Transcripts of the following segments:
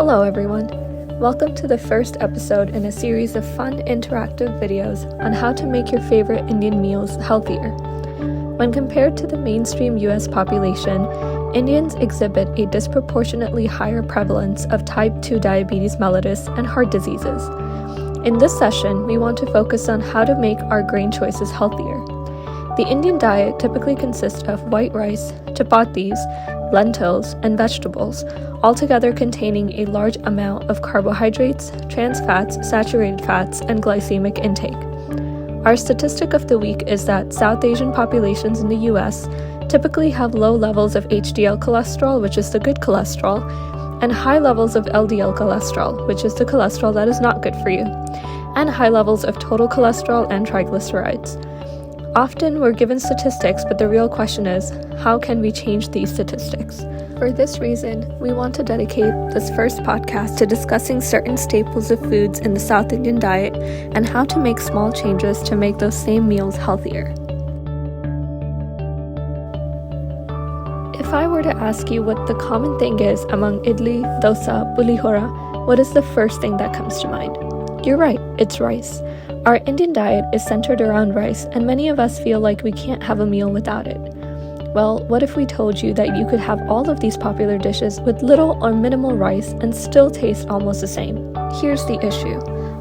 Hello everyone. Welcome to the first episode in a series of fun interactive videos on how to make your favorite Indian meals healthier. When compared to the mainstream US population, Indians exhibit a disproportionately higher prevalence of type 2 diabetes mellitus and heart diseases. In this session, we want to focus on how to make our grain choices healthier. The Indian diet typically consists of white rice, chapatis, lentils, and vegetables, altogether containing a large amount of carbohydrates, trans fats, saturated fats, and glycemic intake. Our statistic of the week is that South Asian populations in the US typically have low levels of HDL cholesterol, which is the good cholesterol, and high levels of LDL cholesterol, which is the cholesterol that is not good for you, and high levels of total cholesterol and triglycerides. Often we're given statistics, but the real question is, how can we change these statistics? For this reason, we want to dedicate this first podcast to discussing certain staples of foods in the South Indian diet and how to make small changes to make those same meals healthier. If I were to ask you what the common thing is among idli, dosa, pulihora, what is the first thing that comes to mind? You're right, it's rice. Our Indian diet is centered around rice, and many of us feel like we can't have a meal without it. Well, what if we told you that you could have all of these popular dishes with little or minimal rice and still taste almost the same? Here's the issue.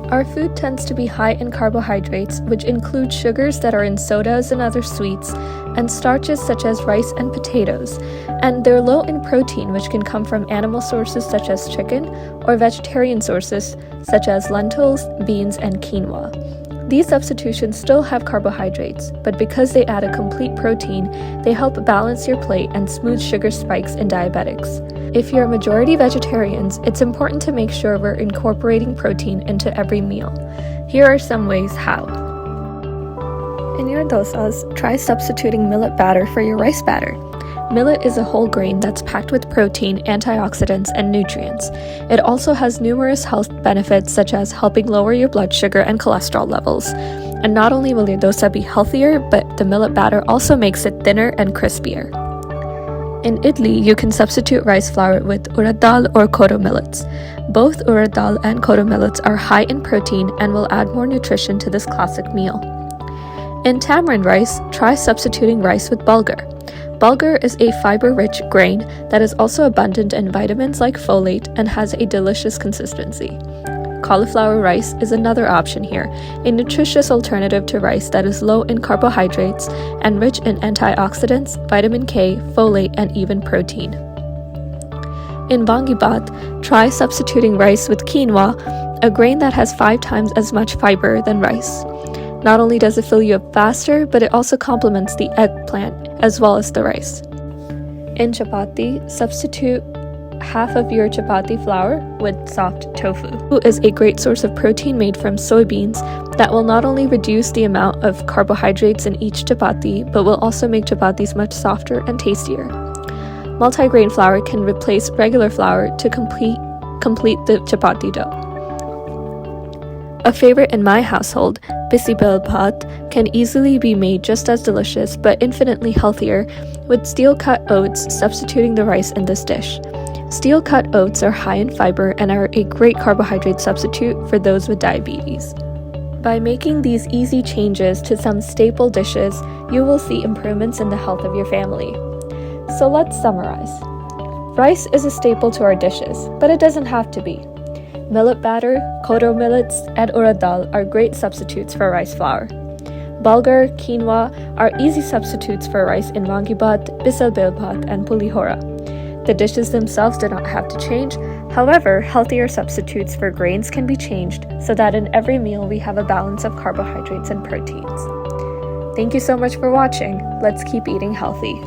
Our food tends to be high in carbohydrates, which include sugars that are in sodas and other sweets, and starches such as rice and potatoes, and they're low in protein, which can come from animal sources such as chicken, or vegetarian sources such as lentils, beans, and quinoa. These substitutions still have carbohydrates, but because they add a complete protein, they help balance your plate and smooth sugar spikes in diabetics. If you're a majority vegetarians, it's important to make sure we're incorporating protein into every meal. Here are some ways how. In your dosas, try substituting millet batter for your rice batter. Millet is a whole grain that's packed with protein, antioxidants, and nutrients. It also has numerous health benefits such as helping lower your blood sugar and cholesterol levels. And not only will your dosa be healthier, but the millet batter also makes it thinner and crispier. In idli, you can substitute rice flour with urad dal or kodo millets. Both urad dal and kodo millets are high in protein and will add more nutrition to this classic meal. In tamarind rice, try substituting rice with bulgur. Bulgur is a fiber-rich grain that is also abundant in vitamins like folate and has a delicious consistency. Cauliflower rice is another option here, a nutritious alternative to rice that is low in carbohydrates and rich in antioxidants, vitamin K, folate, and even protein. In Vangibat, try substituting rice with quinoa, a grain that has 5 times as much fiber than rice. Not only does it fill you up faster, but it also complements the eggplant as well as the rice. In chapati, substitute half of your chapati flour with soft tofu. Tofu is a great source of protein made from soybeans that will not only reduce the amount of carbohydrates in each chapati, but will also make chapatis much softer and tastier. Multigrain flour can replace regular flour to complete the chapati dough. A favorite in my household, bisi bel bhat, can easily be made just as delicious but infinitely healthier with steel-cut oats substituting the rice in this dish. Steel-cut oats are high in fiber and are a great carbohydrate substitute for those with diabetes. By making these easy changes to some staple dishes, you will see improvements in the health of your family. So let's summarize. Rice is a staple to our dishes, but it doesn't have to be. Millet batter, kodo millets, and urad dal are great substitutes for rice flour. Bulgur, quinoa are easy substitutes for rice in vangibat, bisal bel bhat, and pulihora. The dishes themselves do not have to change. However, healthier substitutes for grains can be changed so that in every meal we have a balance of carbohydrates and proteins. Thank you so much for watching. Let's keep eating healthy.